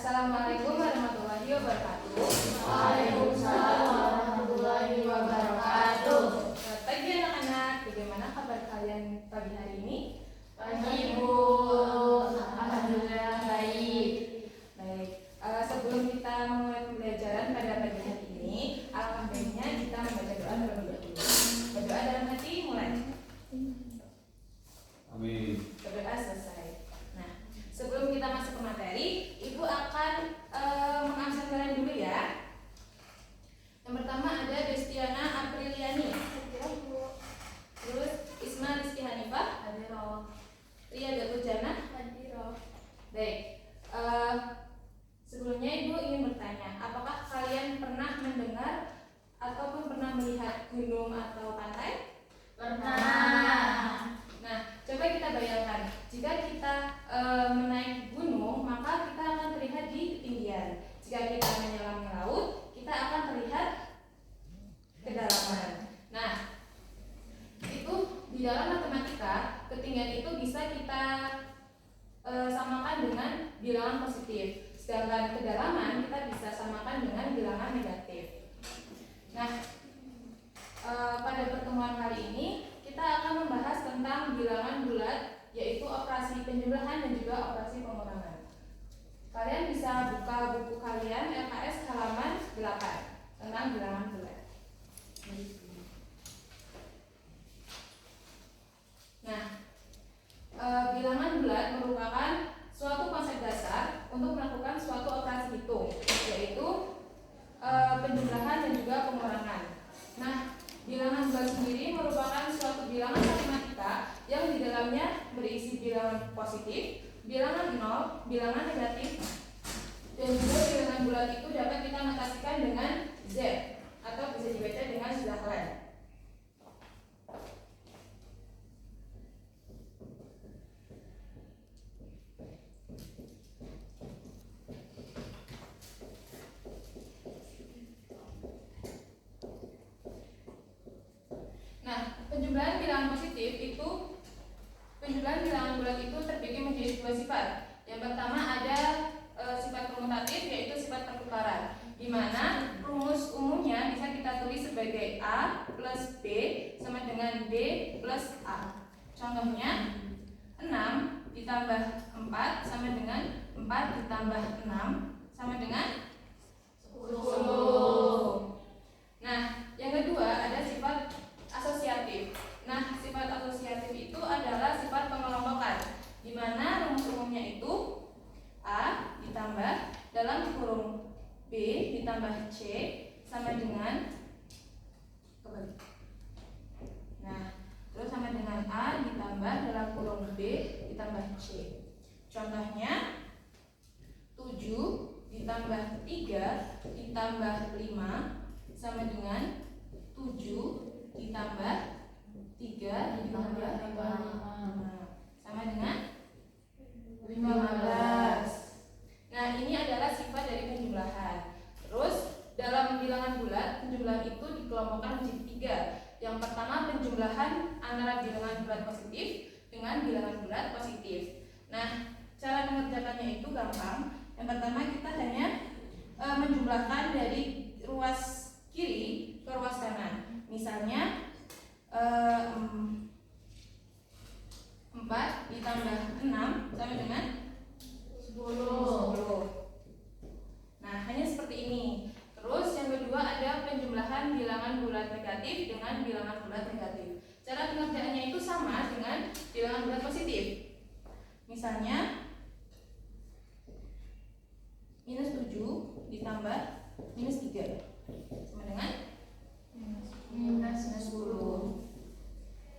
Assalamualaikum warahmatullahi wabarakatuh. Waalaikumsalam warahmatullahi wabarakatuh. Selamat pagi anak-anak. Bagaimana kabar kalian pagi hari ini? Pagi Bu, alhamdulillah baik. Baik. Sebelum kita memulai pembelajaran pada pagi hari ini, alangkah baiknya kita membaca doa terlebih dahulu. Berdoa dalam hati, mulai. Amin. Berdoa selesai. Nah, sebelum kita masuk ke materi, Ibu akan mengambil dulu ya. Yang pertama ada Destiana Apriliani, terus Isma Rizky Hanifah, Ria Datul Jannah. Baik. Sebelumnya Ibu ingin bertanya, apakah kalian pernah mendengar ataupun pernah melihat gunung atau pantai? Pernah. Nah, coba kita bayangkan, jika kita menaiki gunung, maka kita akan terlihat di ketinggian. Jika kita menyelami laut, kita akan terlihat kedalaman. Nah, itu di dalam matematika, ketinggian itu bisa kita samakan dengan bilangan positif. Sedangkan kedalaman kita bisa samakan dengan bilangan negatif. Nah, pada pertemuan kali ini kita akan membahas tentang bilangan bulat, yaitu operasi penjumlahan dan juga operasi pengurangan. Kalian bisa buka buku kalian LKS halaman 8 tentang bilangan bulat. Nah, bilangan bulat merupakan suatu konsep dasar untuk melakukan suatu operasi hitung, yaitu penjumlahan dan juga pengurangan. Nah, bilangan bulat sendiri merupakan suatu bilangan matematika yang di dalamnya berisi bilangan positif, bilangan nol, bilangan negatif, dan juga bilangan bulat itu dapat kita notasikan dengan Z atau bisa dibaca dengan zahlan. Penjumlahan bilangan positif itu, penjumlahan bilangan bulat itu terbagi menjadi dua sifat. Yang pertama ada sifat komutatif, yaitu sifat pertukaran, di mana rumus umumnya bisa kita tulis sebagai A plus B sama dengan B plus A. Contohnya 6 ditambah 4 sama dengan 4 ditambah 6 sama dengan 10. Nah, yang kedua ada sifat asosiatif. Nah, sifat asosiatif itu adalah sifat pengelompokan, di mana rumus umumnya itu A ditambah dalam kurung B ditambah C sama dengan kebalik. Nah, terus sama dengan A ditambah dalam kurung B ditambah C. Contohnya 7 ditambah 3 ditambah 5 sama dengan 7 ditambah 3 ditambah 5 sama dengan 15. Nah, ini adalah sifat dari penjumlahan. Terus dalam bilangan bulat, penjumlahan itu dikelompokkan menjadi 3. Yang pertama, penjumlahan antara bilangan bulat positif dengan bilangan bulat positif. Nah, cara mengerjakannya itu gampang. Yang pertama, kita hanya menjumlahkan dari ruas kiri ke ruas kanan. Misalnya 4 ditambah 6 sama dengan 10. Nah, hanya seperti ini. Terus yang kedua ada penjumlahan bilangan bulat negatif dengan bilangan bulat negatif. Cara pengerjaannya itu sama dengan bilangan bulat positif. Misalnya minus 7 ditambah minus 3 sama dengan minus 10.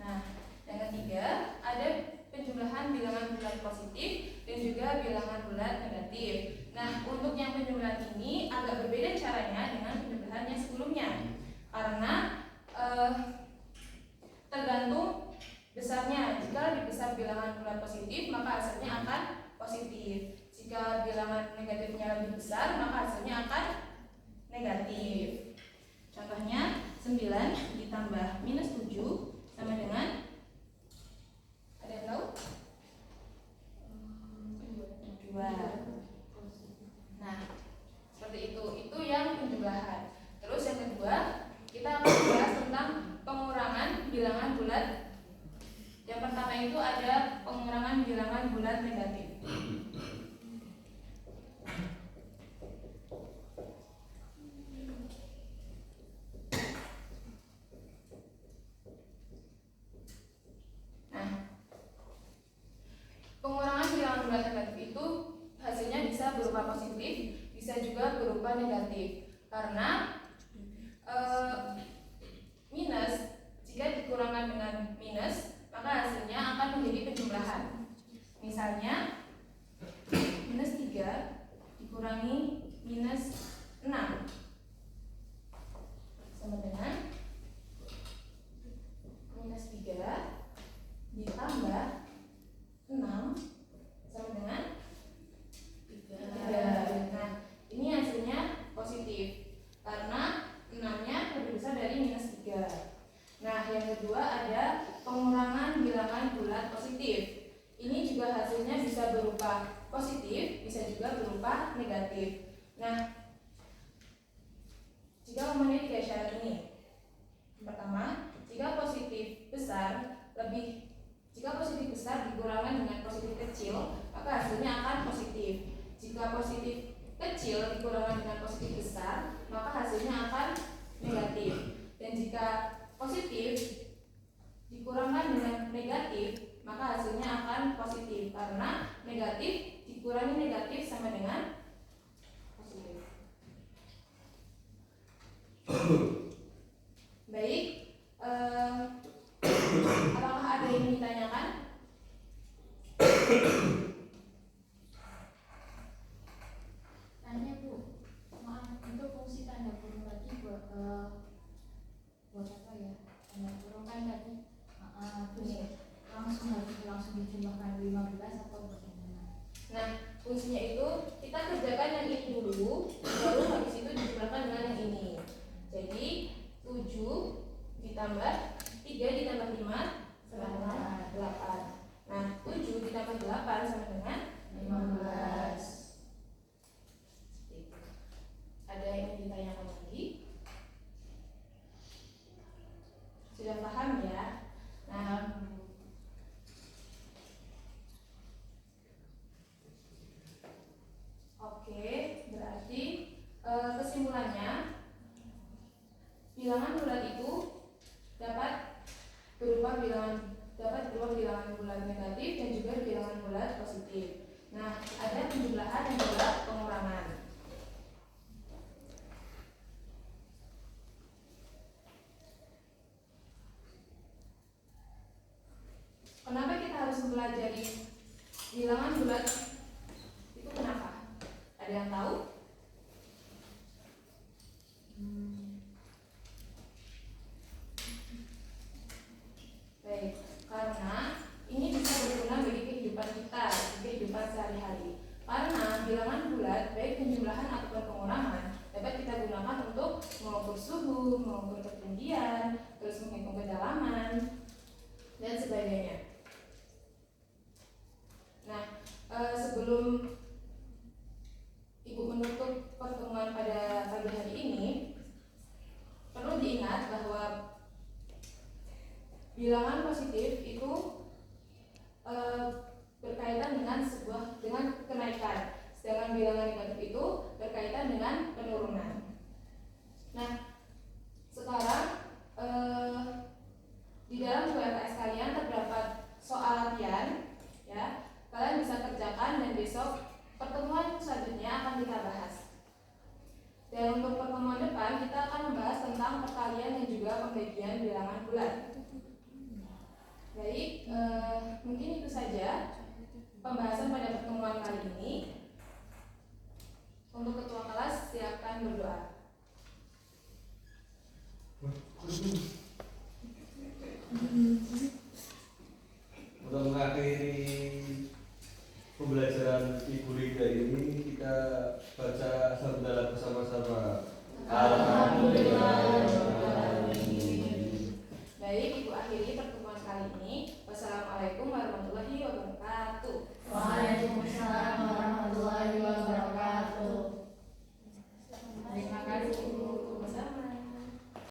Nah, yang ketiga ada penjumlahan bilangan bulat positif dan juga bilangan bulat negatif. Nah, untuk yang penjumlahan ini agak berbeda caranya dengan penjumlahan yang sebelumnya, karena tergantung besarnya. Jika lebih besar bilangan bulat positif, maka hasilnya akan positif. Jika bilangan negatifnya lebih besar, maka hasilnya akan negatif. Contohnya 9 ditambah minus 7 sama dengan, ada yang tahu? 2. berupa positif, bisa juga berupa negatif. Karena minus jika dikurangkan dengan minus, maka hasilnya akan menjadi penjumlahan. Misalnya minus 3 dikurangi minus 6 sama dengan minus 3 ditambah 6 sama dengan 3. Nah, ini hasilnya positif karena 6-nya lebih besar dari minus 3. Nah, yang kedua ada pengurangan bilangan bulat positif. Ini juga hasilnya bisa berupa positif, bisa juga berupa negatif. Nah, jika memenuhi 3 syarat ini, pertama, jika positif besar dikurangkan dengan positif kecil, maka hasilnya akan positif. Jika positif kecil dikurangkan dengan positif besar, maka hasilnya akan negatif. Dan jika positif dikurangkan dengan negatif, maka hasilnya akan positif karena negatif dikurangi negatif sama dengan positif. Baik, apakah ada yang ditanyakan? Tanya Bu, maaf, untuk fungsi tanda kurung tadi buat apa ya? Tanda kurung kan tadi terus langsung dijumlahkan 15 atau bagaimana? Nah, fungsinya itu kita kerjakan yang ini dulu, baru habis itu dijumlahkan dengan yang ini. Jadi 7 ditambah 3 ditambah 5 sama dengan 8. Nah, 7 ditambah 8 sama dengan 15. Ada yang ingin ditanyakan lagi? Sudah paham ya? Nah, oke, berarti kesimpulannya bilangan bulat itu dapat berupa bilangan bulat negatif dan juga bilangan bulat positif. Nah, ada penjumlahan dan juga pengurangan. Kenapa kita harus mempelajari bilangan bulat? Itu kenapa? Ada yang tahu? Baik, karena ini bisa berguna bagi kehidupan kita, kehidupan sehari-hari. Karena bilangan bulat, baik penjumlahan ataupun pengurangan, dapat kita gunakan untuk mengukur suhu, mengukur ketinggian, terus menghitung kedalaman, dan sebagainya. Nah, sebelum Ibu menutup pertemuan pada pagi hari ini, perlu diingat bahwa bilangan positif itu berkaitan dengan kenaikan, sedangkan bilangan negatif itu berkaitan dengan